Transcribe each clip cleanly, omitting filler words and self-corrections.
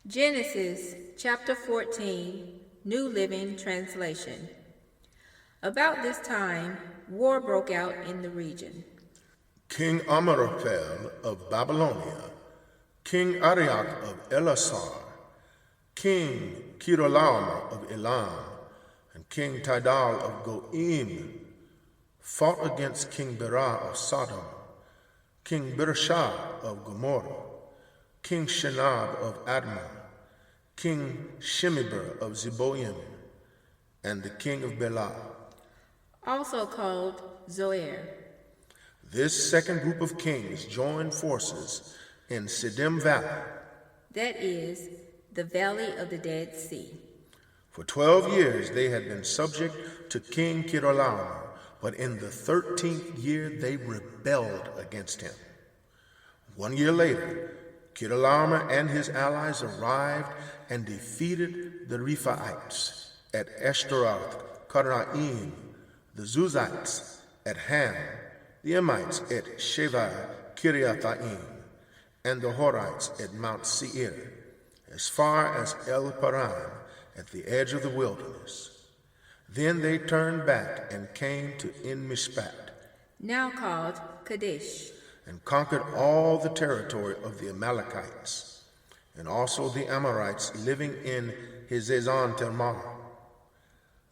Genesis chapter 14, New Living Translation. About this time, war broke out in the region. King Amraphel of Babylonia, King Arioch of Elasar, King Chedorlaomer of Elam, and King Tidal of Goim fought against King Berah of Sodom, King Birashah of Gomorrah, King Shinab of Admah, King Shemeber of Zeboim, and the king of Bela, also called Zoar. This second group of kings joined forces in Siddim Valley. That is, the valley of the Dead Sea. For 12 years they had been subject to King Chedorlaomer, but in the 13th year they rebelled against him. 1 year later, Chedorlaomer and his allies arrived and defeated the Rephaites at Eshtaroth, Karaim, the Zuzites at Ham, the Emites at Sheva Kiriathaim, and the Horites at Mount Seir, as far as El Paran at the edge of the wilderness. Then they turned back and came to En Mishpat, now called Kadesh, and conquered all the territory of the Amalekites, and also the Amorites living in Hazezon Tamar.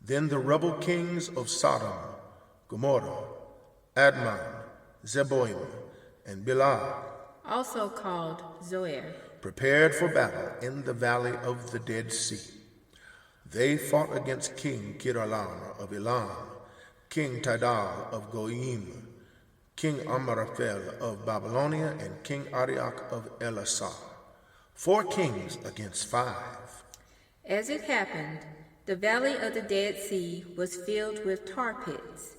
Then the rebel kings of Sodom, Gomorrah, Admah, Zeboim, and Bela, also called Zoar, prepared for battle in the valley of the Dead Sea. They fought against King Chedorlaomer of Elam, King Tidal of Goim, King Amraphel of Babylonia, and King Arioch of Elasar. 4 kings against 5. As it happened, the valley of the Dead Sea was filled with tar pits.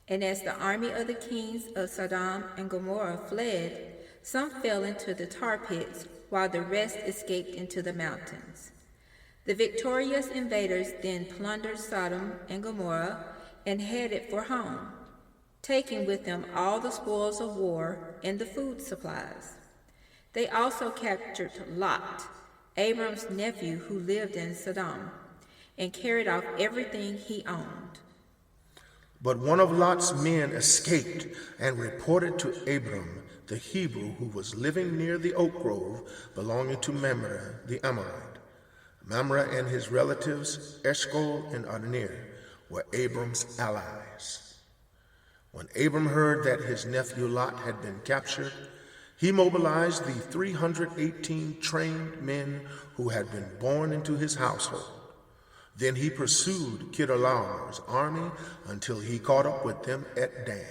And as the army of the kings of Sodom and Gomorrah fled, some fell into the tar pits, while the rest escaped into the mountains. The victorious invaders then plundered Sodom and Gomorrah and headed for home, taking with them all the spoils of war and the food supplies. They also captured Lot, Abram's nephew who lived in Sodom, and carried off everything he owned. But one of Lot's men escaped and reported to Abram, the Hebrew, who was living near the oak grove belonging to Mamre the Amorite. Mamre and his relatives, Eshcol and Adnir, were Abram's allies. When Abram heard that his nephew Lot had been captured, he mobilized the 318 trained men who had been born into his household. Then he pursued Chedorlaomer's army until he caught up with them at Dan.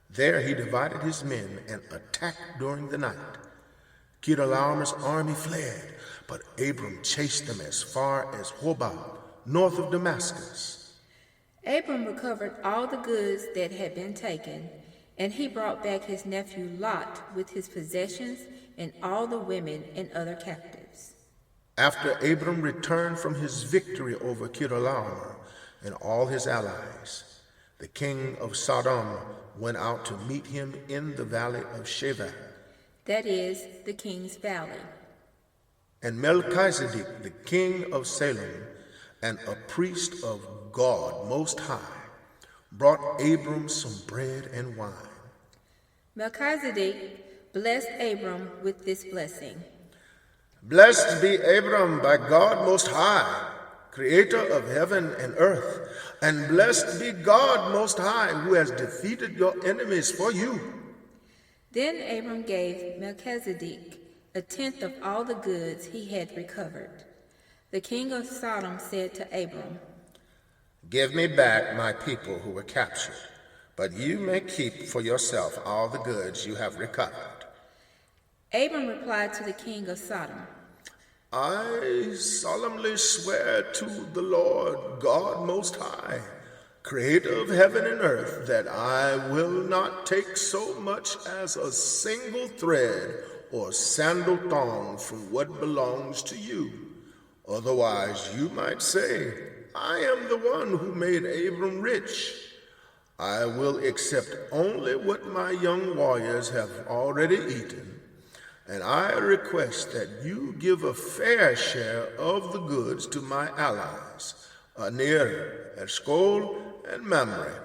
There he divided his men and attacked during the night. Chedorlaomer's army fled, but Abram chased them as far as Hobah, north of Damascus. Abram recovered all the goods that had been taken, and he brought back his nephew Lot with his possessions and all the women and other captives. After Abram returned from his victory over Chedorlaomer and all his allies, the king of Sodom went out to meet him in the valley of Sheva, that is, the king's valley. And Melchizedek, the king of Salem, and a priest of God Most High, brought Abram some bread and wine. Melchizedek blessed Abram with this blessing. Blessed be Abram by God Most High, creator of heaven and earth, and blessed be God Most High, who has defeated your enemies for you. Then Abram gave Melchizedek 1/10 of all the goods he had recovered. The king of Sodom said to Abram, Give me back my people who were captured, but you may keep for yourself all the goods you have recovered. Abram replied to the king of Sodom, I solemnly swear to the Lord God Most High, creator of heaven and earth, that I will not take so much as a single thread or sandal thong from what belongs to you. Otherwise you might say, I am the one who made Abram rich. I will accept only what my young warriors have already eaten, and I request that you give a fair share of the goods to my allies, Anir, Eshcol, and Mamre,